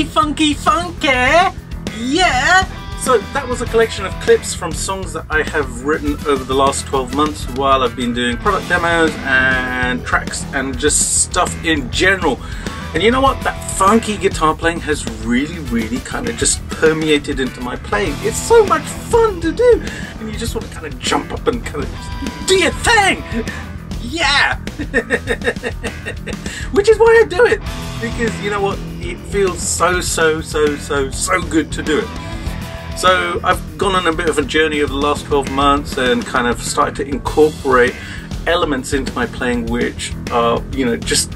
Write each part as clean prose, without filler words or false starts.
funky, funky, funky, yeah! So that was a collection of clips from songs that I have written over the last 12 months while I've been doing product demos and tracks and just stuff in general. And you know what? That funky guitar playing has really kind of just permeated into my playing. It's so much fun to do, and you just want to kind of jump up and kind of do your thing. Yeah! Which is why I do it, because you know what? It feels so good to do it. So I've gone on a bit of a journey over the last 12 months and kind of started to incorporate elements into my playing which are, you know, just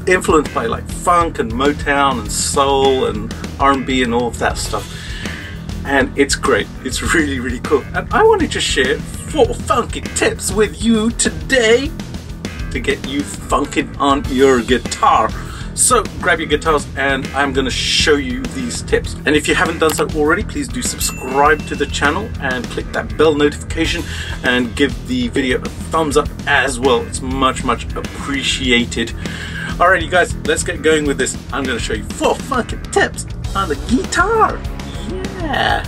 influenced by like funk and Motown and soul and R&B and all of that stuff. And it's great. It's really cool. And I wanted to share 4 funky tips with you today to get you funking on your guitar. So grab your guitars and I'm going to show you these tips. And if you haven't done so already, please do subscribe to the channel and click that bell notification and give the video a thumbs up as well. It's much appreciated. Alright you guys, let's get going with this. I'm going to show you 4 funky tips on the guitar. Yeah!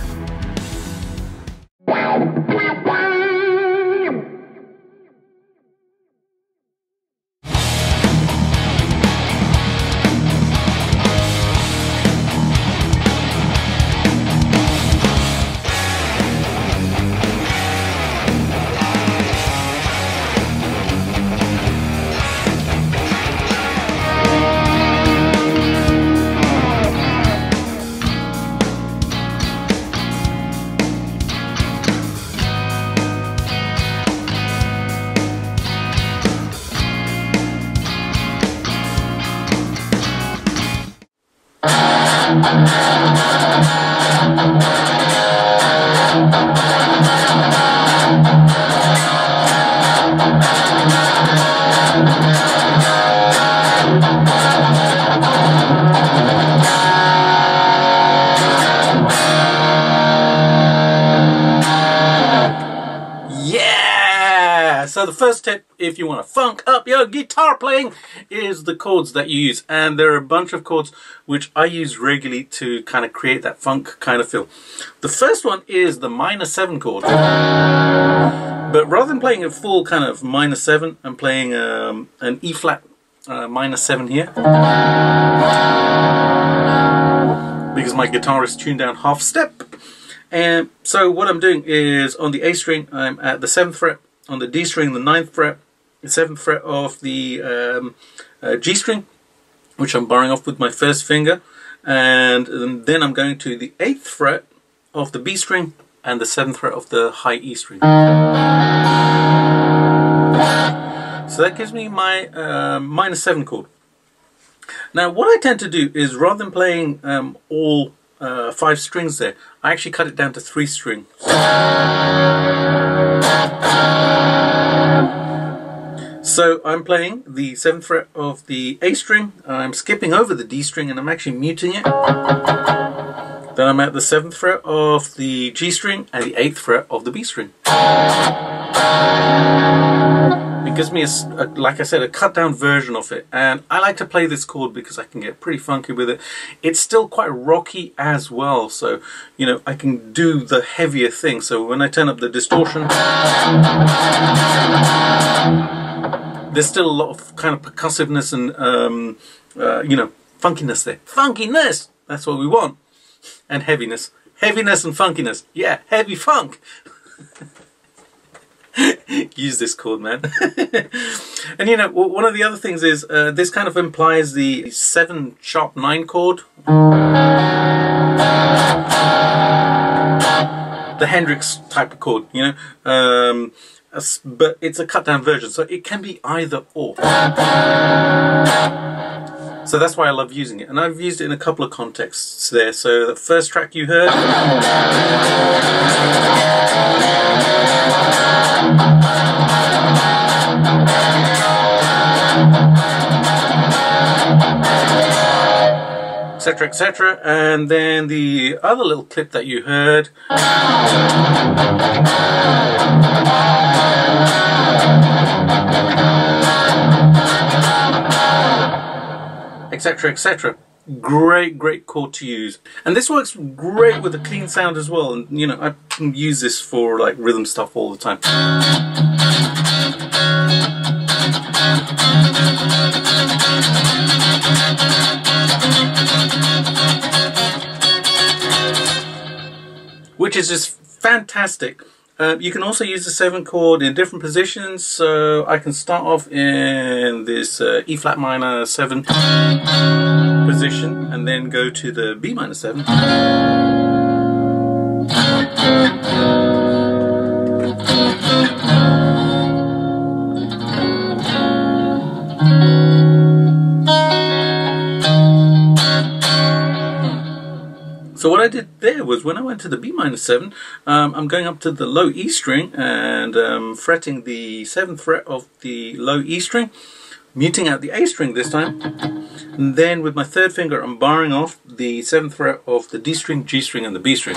So the first tip, if you want to funk up your guitar playing, is the chords that you use. And there are a bunch of chords which I use regularly to kind of create that funk kind of feel. The first one is the minor 7 chord. But rather than playing a full kind of minor 7, I'm playing an E flat minor 7 here. Because my guitar is tuned down half step. And so what I'm doing is on the A string, I'm at the 7th fret. On the D string, the 9th fret, the 7th fret of the G string, which I'm barring off with my first finger, and then I'm going to the 8th fret of the B string and the 7th fret of the high E string. So that gives me my minor 7 chord. Now what I tend to do is, rather than playing all 5 strings there, I actually cut it down to 3 strings. So I'm playing the 7th fret of the A string, I'm skipping over the D string and I'm actually muting it. Then I'm at the 7th fret of the G string and the 8th fret of the B string. It gives me, like I said, a cut down version of it, and I like to play this chord because I can get pretty funky with it. It's still quite rocky as well, so you know I can do the heavier thing. So when I turn up the distortion, there's still a lot of kind of percussiveness and you know, funkiness there. Funkiness! That's what we want. And heaviness. Heaviness and funkiness. Yeah, heavy funk. Use this chord, man. And you know, one of the other things is this kind of implies the 7 sharp 9 chord. The Hendrix type of chord, you know. But it's a cut down version, so it can be either or. So that's why I love using it, and I've used it in a couple of contexts there. So the first track you heard, etc, etc, and then the other little clip that you heard, etc, etc. great chord to use. And this works great with a clean sound as well. And you know, I use this for like rhythm stuff all the time. Which is just fantastic. You can also use the 7th chord in different positions, so I can start off in this E flat minor 7 position and then go to the B minor 7. So what I did there was, when I went to the B minor 7, I'm going up to the low E string and fretting the 7th fret of the low E string, muting out the A string this time, and then with my 3rd finger I'm barring off the 7th fret of the D string, G string and the B string.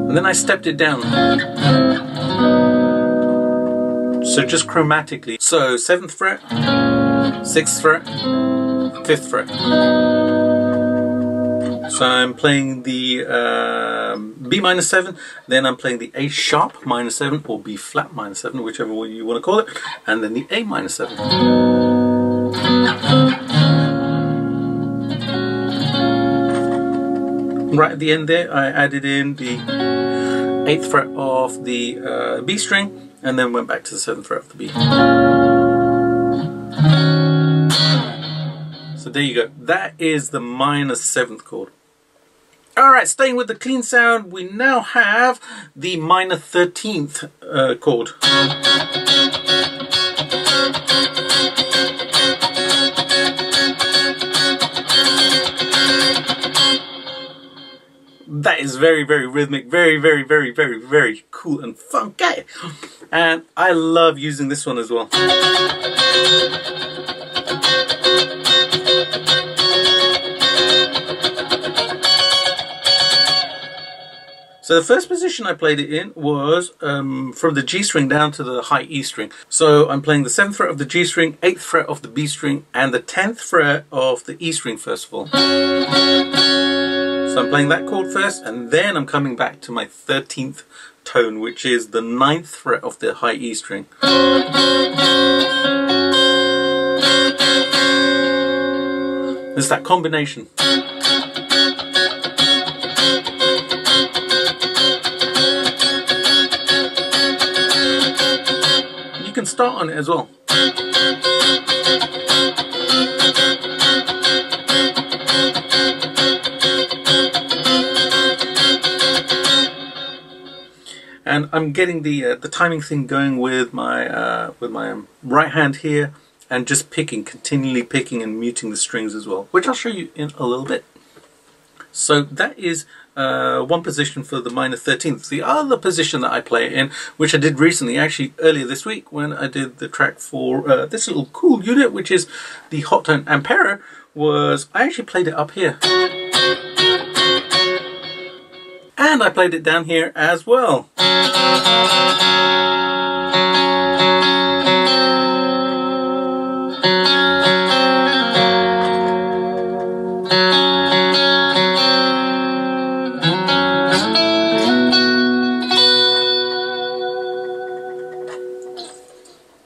And then I stepped it down. So just chromatically. So 7th fret, 6th fret, 5th fret. So I'm playing the B minor 7, then I'm playing the A sharp minor 7 or B flat minor 7, whichever way you want to call it, and then the A minor 7. Right at the end there, I added in the 8th fret of the B string and then went back to the 7th fret of the B. So there you go. That is the minor 7th chord. Alright, staying with the clean sound, we now have the minor 13th chord. That is very rhythmic, very cool and funky. And I love using this one as well. So the first position I played it in was from the G string down to the high E string. So I'm playing the 7th fret of the G string, 8th fret of the B string, and the 10th fret of the E string first of all. So I'm playing that chord first, and then I'm coming back to my 13th tone, which is the 9th fret of the high E string. It's that combination. You can start on it as well. And I'm getting the timing thing going with my right hand here, and just picking, continually picking and muting the strings as well, which I'll show you in a little bit. So that is one position for the minor 13th. The other position that I play it in, which I did recently, actually earlier this week, when I did the track for this little cool unit, which is the Hot Tone Ampere, was I actually played it up here. And I played it down here as well.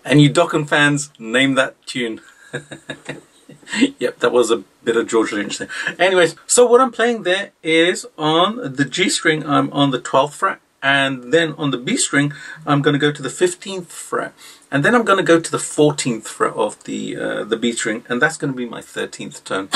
And you Dokken fans, name that tune. Yep, that was a bit of George Lynch there. Anyways, so what I'm playing there is on the G string, I'm on the 12th fret, and then on the B string, I'm going to go to the 15th fret, and then I'm going to go to the 14th fret of the B string, and that's going to be my 13th tone.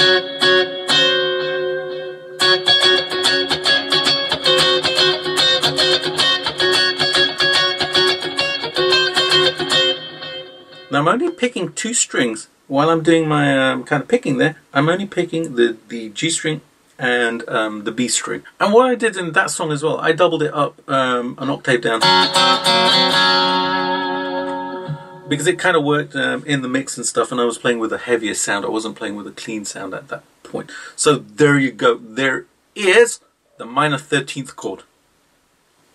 Now I'm only picking 2 strings while I'm doing my kind of picking there. I'm only picking the G string and the B string. And what I did in that song as well, I doubled it up an octave down, because it kind of worked in the mix and stuff, and I was playing with a heavier sound. I wasn't playing with a clean sound at that point. So there you go. There is the minor 13th chord.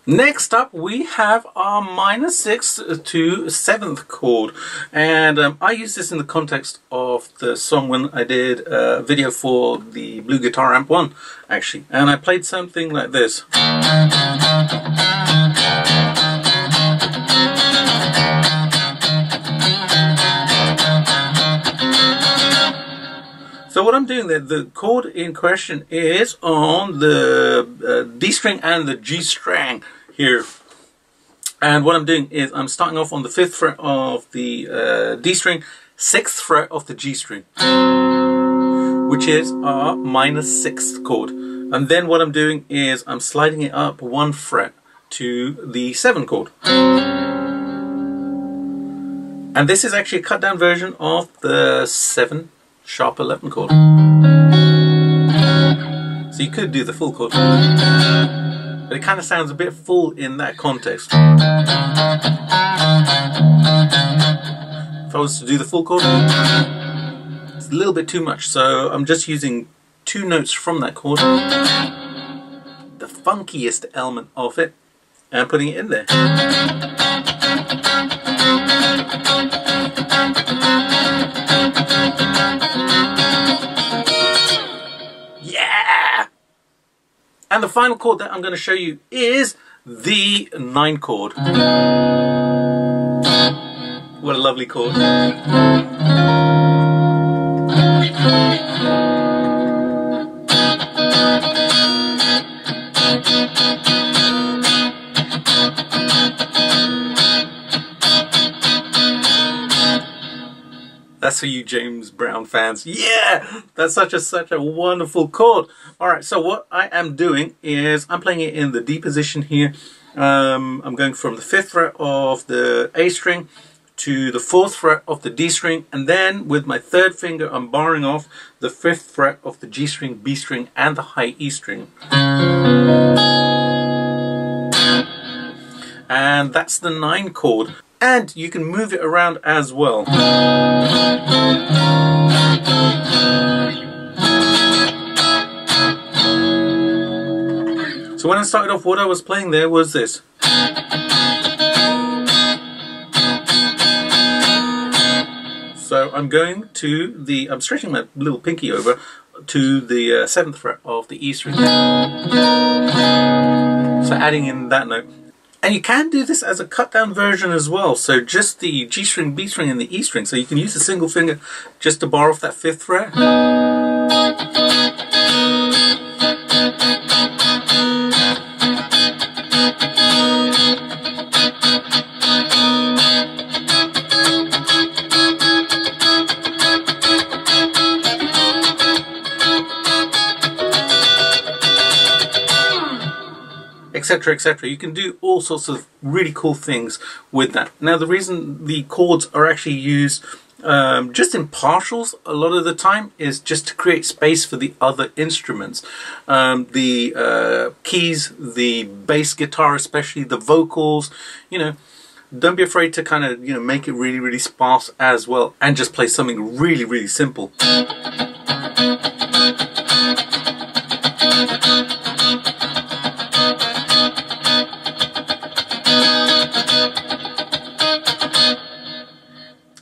Next up, we have our minor 6th to 7th chord, and I use this in the context of the song when I did a video for the Blue Guitar Amp 1, actually, and I played something like this. So what I'm doing there, the chord in question is on the D string and the G string here. And what I'm doing is I'm starting off on the 5th fret of the D string, 6th fret of the G string, which is our minor 6th chord. And then what I'm doing is I'm sliding it up 1 fret to the 7 chord. And this is actually a cut down version of the 7 sharp 11 chord. So you could do the full chord, but it kind of sounds a bit full in that context. If I was to do the full chord, it's a little bit too much, so I'm just using 2 notes from that chord, the funkiest element of it, and putting it in there. Yeah! And the final chord that I'm going to show you is the 9 chord. What a lovely chord. That's for you James Brown fans. Yeah! That's such a wonderful chord. Alright, so what I am doing is I'm playing it in the D position here. I'm going from the 5th fret of the A string to the 4th fret of the D string, and then with my 3rd finger I'm barring off the 5th fret of the G string, B string and the high E string. And that's the 9 chord. And you can move it around as well. So when I started off, what I was playing there was this. So I'm going to the, I'm stretching my little pinky over to the 7th fret of the E string. So adding in that note. And you can do this as a cut down version as well, so just the G string, B string and the E string, so you can use a single finger just to bar off that 5th fret. Etc, etc. You can do all sorts of really cool things with that. Now the reason the chords are actually used just in partials a lot of the time is just to create space for the other instruments. The keys, the bass guitar especially, the vocals, you know, don't be afraid to kind of, you know, make it really, really sparse as well and just play something really, really simple.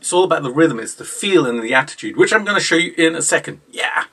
It's all about the rhythm, it's the feel and the attitude, which I'm going to show you in a second. Yeah!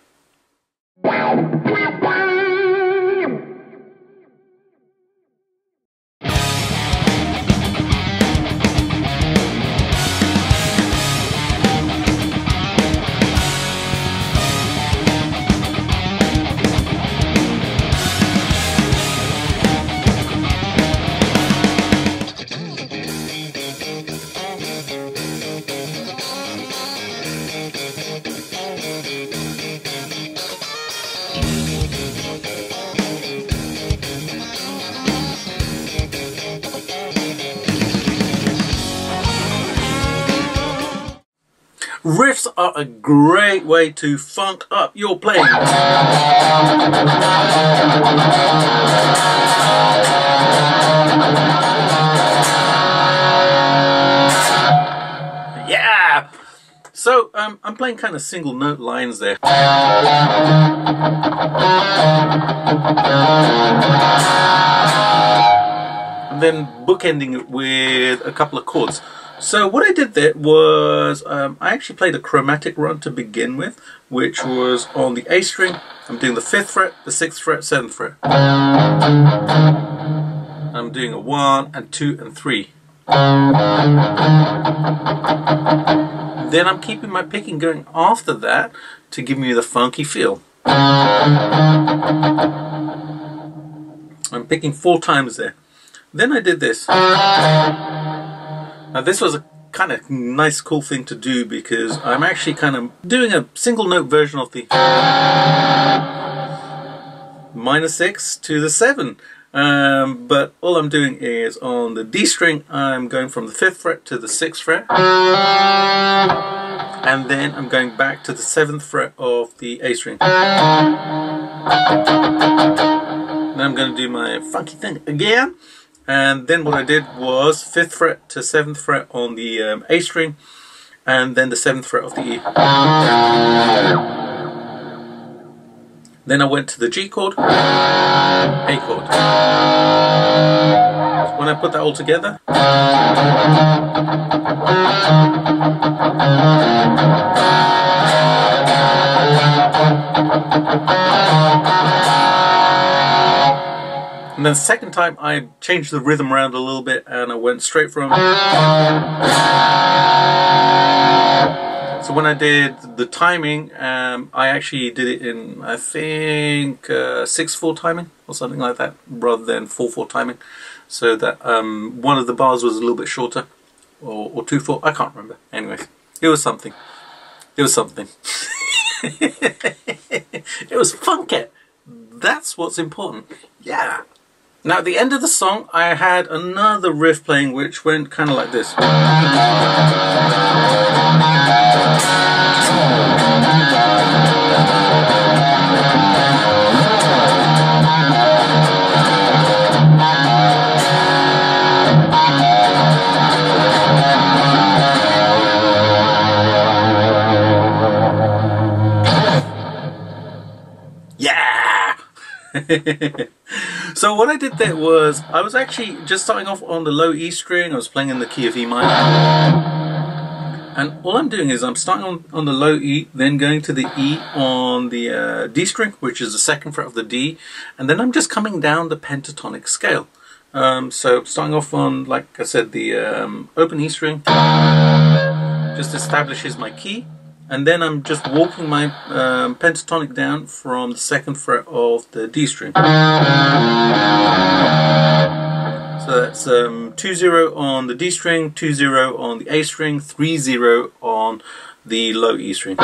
Riffs are a great way to funk up your playing. Yeah! So I'm playing kind of single note lines there. and then bookending it with a couple of chords. So what I did there was I actually played a chromatic run to begin with, which was on the A string. I'm doing the 5th fret, the 6th fret, 7th fret. I'm doing a 1 and 2 and 3. Then I'm keeping my picking going after that to give me the funky feel. I'm picking 4 times there. Then I did this. Now this was a kind of nice cool thing to do because I'm actually kind of doing a single note version of the minor 6 to the 7. But all I'm doing is on the D string I'm going from the 5th fret to the 6th fret, and then I'm going back to the 7th fret of the A string. Then I'm going to do my funky thing again, and then what I did was 5th fret to 7th fret on the A string, and then the 7th fret of the E. Then I went to the G chord, A chord. So when I put that all together, and then the second time I changed the rhythm around a little bit and I went straight from. So when I did the timing, I actually did it in, I think, 6/4 timing or something like that, rather than 4/4 timing, so that one of the bars was a little bit shorter, or 2/4. I can't remember. Anyway, it was something. It was something. It was funky. That's what's important. Yeah. Now at the end of the song, I had another riff playing, which went kind of like this. Yeah! So what I did there was, I was actually just starting off on the low E string. I was playing in the key of E minor. And all I'm doing is I'm starting on the low E, then going to the E on the D string, which is the 2nd fret of the D, and then I'm just coming down the pentatonic scale. So starting off on, like I said, the open E string, just establishes my key, and then I'm just walking my pentatonic down from the 2nd fret of the D string. So that's 2-0 on the D string, 2-0 on the A string, 3-0 on the low E string.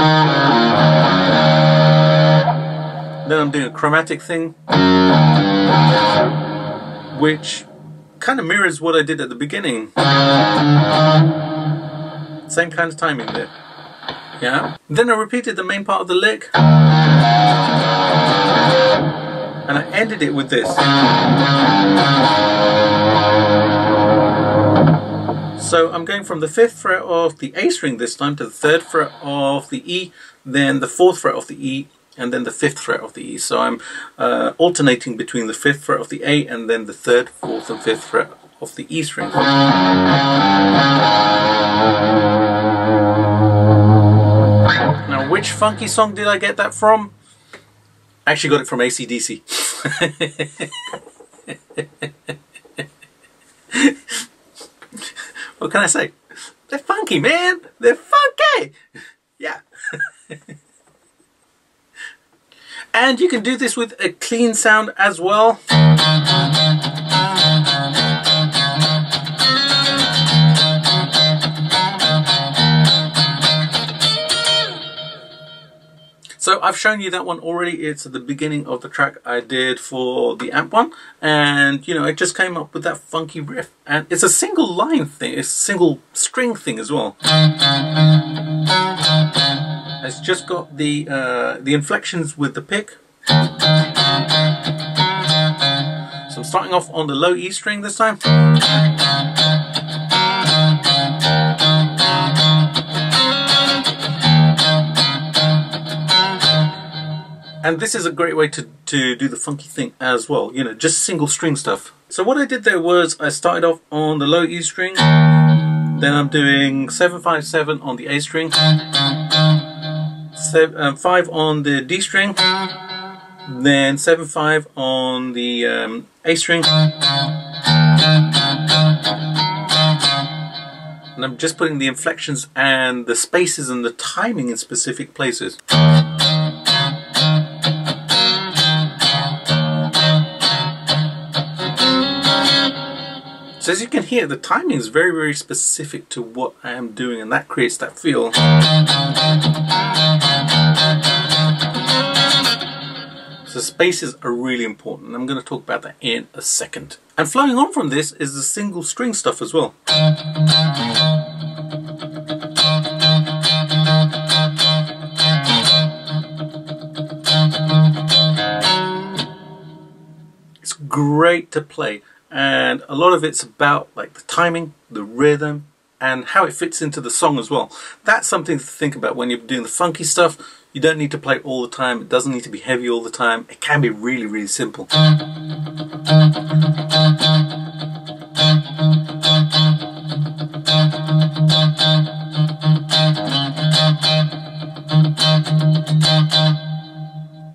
Then I'm doing a chromatic thing, which kind of mirrors what I did at the beginning. Same kind of timing there. Yeah. Then I repeated the main part of the lick, and I ended it with this. So I'm going from the 5th fret of the A string this time to the 3rd fret of the E, then the 4th fret of the E, and then the 5th fret of the E. So I'm alternating between the 5th fret of the A and then the 3rd, 4th and 5th fret of the E string. Now, which funky song did I get that from? I actually got it from AC/DC. What can I say? They're funky, man! They're funky! Yeah. And you can do this with a clean sound as well. So I've shown you that one already. It's at the beginning of the track I did for the amp one, and you know, it just came up with that funky riff, and it's a single line thing, it's a single string thing as well. It's just got the inflections with the pick. So I'm starting off on the low E string this time. And this is a great way to do the funky thing as well, you know, just single string stuff. So what I did there was I started off on the low E string, then I'm doing 7 5 7 on the A string, 5 on the D string, then 7 5 on the A string, and I'm just putting the inflections and the spaces and the timing in specific places. So as you can hear, the timing is very, very specific to what I am doing, and that creates that feel. So spaces are really important. I'm going to talk about that in a second. And flowing on from this is the single string stuff as well. It's great to play. And a lot of it's about like the timing, the rhythm, and how it fits into the song as well. That's something to think about when you're doing the funky stuff. You don't need to play all the time. It doesn't need to be heavy all the time. It can be really, really simple.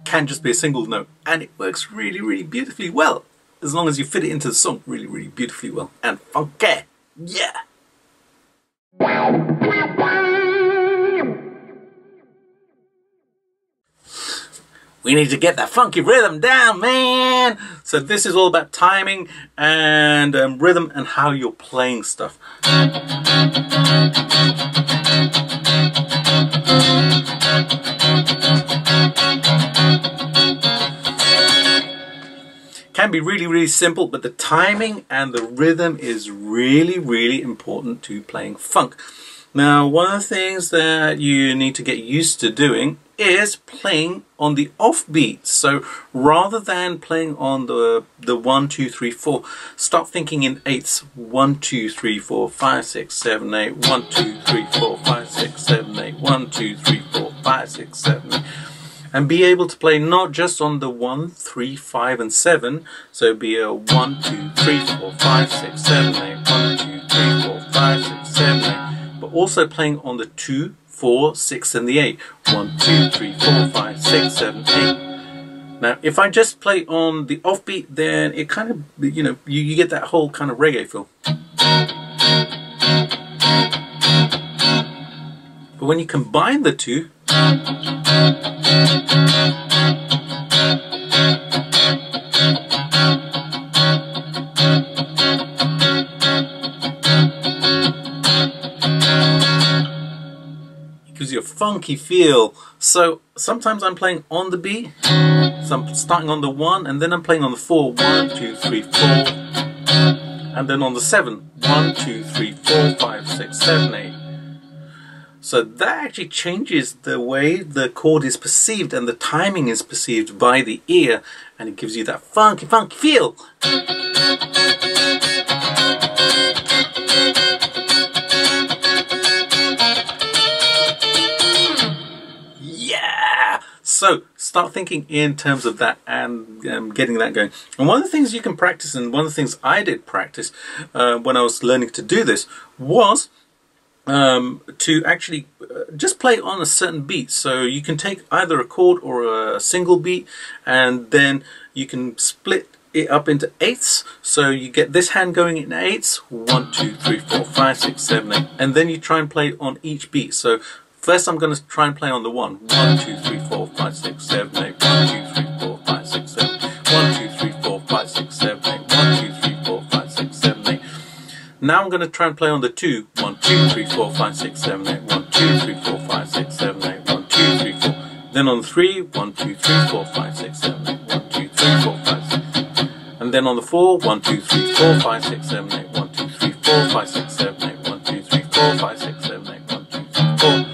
Can just be a single note, and it works really, really beautifully well. As long as you fit it into the song really, really beautifully well. And funky! Yeah! We need to get that funky rhythm down, man! So this is all about timing and rhythm and how you're playing stuff. Can be really, really simple, but the timing and the rhythm is really, really important to playing funk. Now, one of the things that you need to get used to doing is playing on the offbeat. So rather than playing on the 1 2 3 4, start thinking in eighths. 1 2 3 4 5 6 7 8. 1 2 3 4 5 6 7 8. 1 2 3 4 5 6 7 8. And be able to play not just on the 1, 3, 5 and 7, so be a 1, 2, 3, 4, 5, 6, 7, 8, 1, 2, 3, 4, 5, 6, 7, 8, but also playing on the 2, 4, 6 and the 8, 1, 2, 3, 4, 5, 6, 7, 8. Now if I just play on the offbeat, then it kind of, you know, you get that whole kind of reggae feel. But when you combine the two, it gives you a funky feel. So sometimes I'm playing on the beat, so I'm starting on the 1 and then I'm playing on the 4, 1, 2, 3, 4, and then on the 7, 1, 2, 3, 4, 5, 6, 7, 8. So that actually changes the way the chord is perceived and the timing is perceived by the ear, and it gives you that funky, funky feel. Yeah! So start thinking in terms of that and getting that going. And one of the things you can practice, and one of the things I did practice when I was learning to do this, was to actually just play on a certain beat. So you can take either a chord or a single beat, and then you can split it up into eighths. So you get this hand going in eighths, 1, 2, 3, 4, 5, 6, 7, 8, and then you try and play on each beat. So first I'm going to try and play on the 1, 1, 2, 3, 4, 5, 6, 7, 8, 1, 2, 3, 4, 5, 6, 7, 1, 2, 3, 4, 5, 6, 7, 8, 1, 2, 3, 4, 5, 6, 7, 8. Now I'm going to try and play on the 2, 1, 2, 3, 4, 5, 6, 7, 8, 1, 2, 3, 4, 5, 6, 7, 8, 1, 2, 3, 4. Then on the 3, 1, 2, 3, 4, 5, 6, 7, 8, 1, 2, 3, 4, 5, 6. And then on the 4, 1, 2, 3, 4, 5, 6, 7, 8, 1, 2, 3, 4, 5, 6, 7, 8, 1, 2, 3, 4, 5, 6, 7, 8, 1, 2, 3, 4.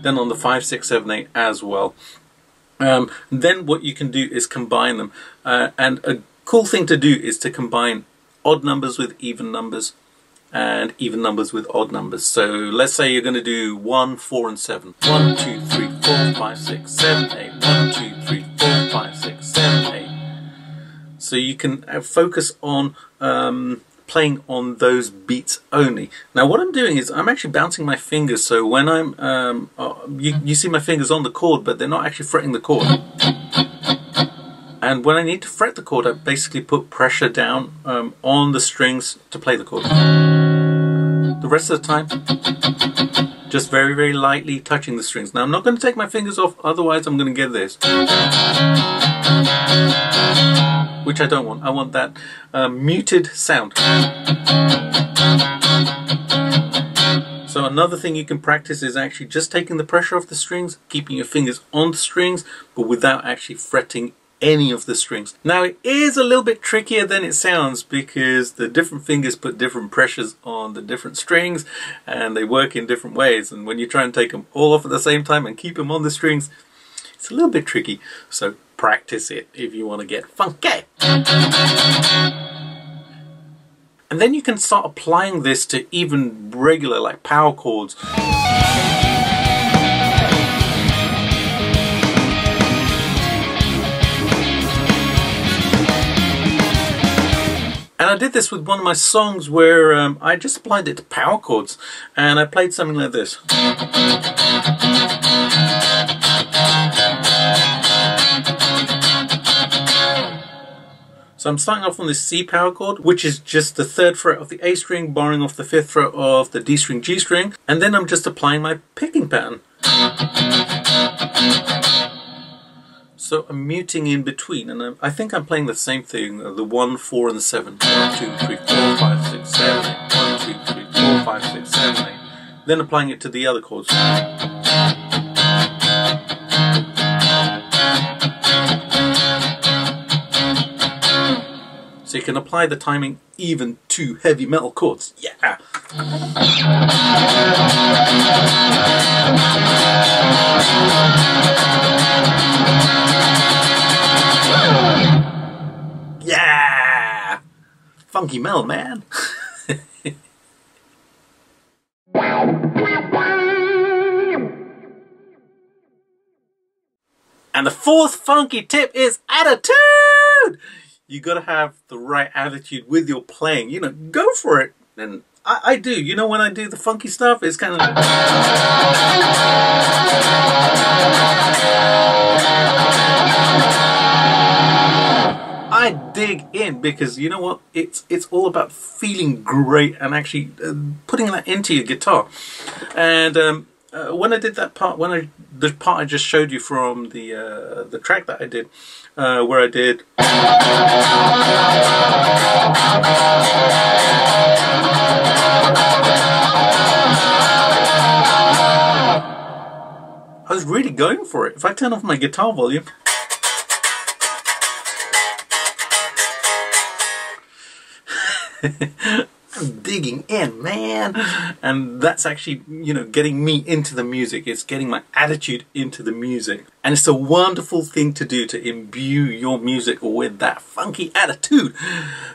Then on the 5, 6, 7, 8 as well. Then what you can do is combine them. And a cool thing to do is to combine odd numbers with even numbers, and even numbers with odd numbers. So let's say you're going to do 1, 4 and 7. 1, 2, 3, 4, 5, 6, 7, 8. 1, 2, 3, 4, 5, 6, 7, 8. so you can focus on playing on those beats only. Now what I'm doing is I'm actually bouncing my fingers, so when I'm you see my fingers on the chord, but they're not actually fretting the chord. And when I need to fret the chord, I basically put pressure down on the strings to play the chord. The rest of the time, just very, very lightly touching the strings. Now I'm not going to take my fingers off, otherwise I'm going to get this, which I don't want. I want that muted sound. So another thing you can practice is actually just taking the pressure off the strings, keeping your fingers on the strings, but without actually fretting any of the strings. Now it is a little bit trickier than it sounds, because the different fingers put different pressures on the different strings and they work in different ways, and when you try and take them all off at the same time and keep them on the strings, it's a little bit tricky. So practice it if you want to get funky. And then you can start applying this to even regular like power chords. And I did this with one of my songs where I just applied it to power chords, and I played something like this. So I'm starting off on this C power chord, which is just the 3rd fret of the A string, borrowing off the 5th fret of the D string, G string, and then I'm just applying my picking pattern. So I'm muting in between, and I think I'm playing the same thing, the 1, 4 and the 7. 1, 2, 3, 4, 5, 6, 7, 8. 1, 2, 3, 4, 5, 6, 7, 8. Then applying it to the other chords. So you can apply the timing even to heavy metal chords. Yeah! Yeah! Funky metal, man! And the 4th funky tip is attitude! You gotta have the right attitude with your playing. You know, go for it. And I do. You know, when I do the funky stuff, it's kind of like... I dig in, because you know what? It's all about feeling great and actually putting that into your guitar. And when I did that part, the part I just showed you from the track that I did, where I did, I was really going for it. If I turn off my guitar volume, I'm digging in, man. And that's actually, you know, getting me into the music. It's getting my attitude into the music. And it's a wonderful thing to do, to imbue your music with that funky attitude.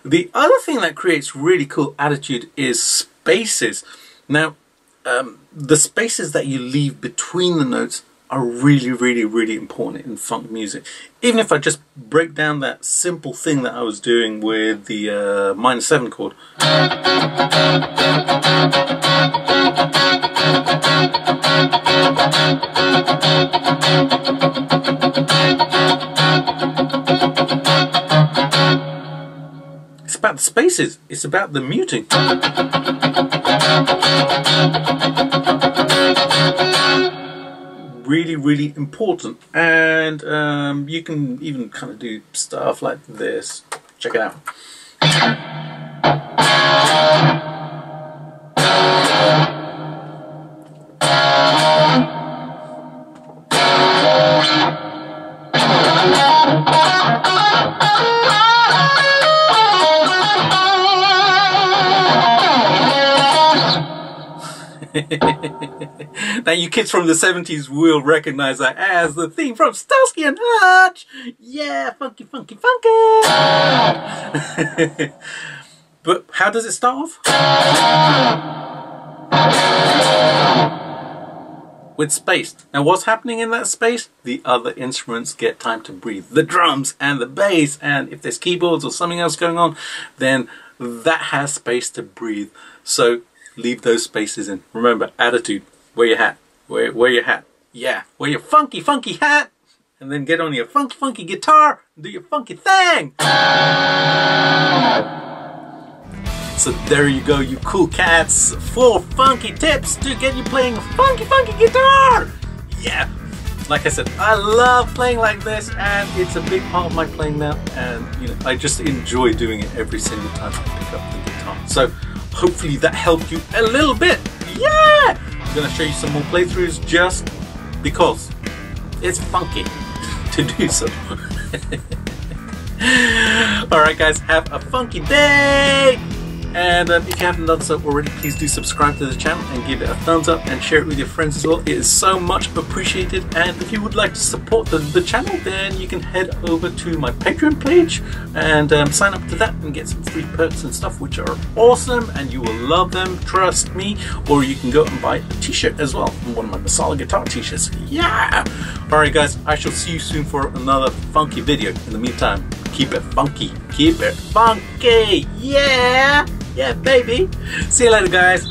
The other thing that creates really cool attitude is spaces. Now, the spaces that you leave between the notes are really, really, really important in funk music. Even if I just break down that simple thing that I was doing with the minor 7 chord. It's about the spaces, it's about the muting. Really, really important. And you can even kind of do stuff like this. Check it out. Now you kids from the 70s will recognize that as the theme from Starsky and Hutch. Yeah, funky, funky, funky. But how does it start off? with space. Now what's happening in that space? The other instruments get time to breathe. The drums and the bass, and if there's keyboards or something else going on, then that has space to breathe. So leave those spaces in. Remember, attitude, wear your hat, wear your hat. Yeah, wear your funky hat, and then get on your funky guitar and do your funky thing. So there you go, you cool cats. 4 funky tips to get you playing a funky guitar. Yeah, like I said, I love playing like this, and it's a big part of my playing now, and you know, I just enjoy doing it every single time I pick up the guitar. So hopefully that helped you a little bit. Yeah, I'm gonna show you some more playthroughs just because it's funky to do so. Alright guys, have a funky day! And if you haven't done so already, please do subscribe to the channel and give it a thumbs up and share it with your friends as well. It is so much appreciated. And if you would like to support the channel, then you can head over to my Patron page and sign up to that and get some free perks and stuff, which are awesome, and you will love them, trust me. Or you can go and buy a t-shirt as well, one of my Masala guitar t-shirts. Yeah! Alright guys, I shall see you soon for another funky video. In the meantime, keep it funky. Keep it funky! Yeah! Yeah, baby! See you later, guys!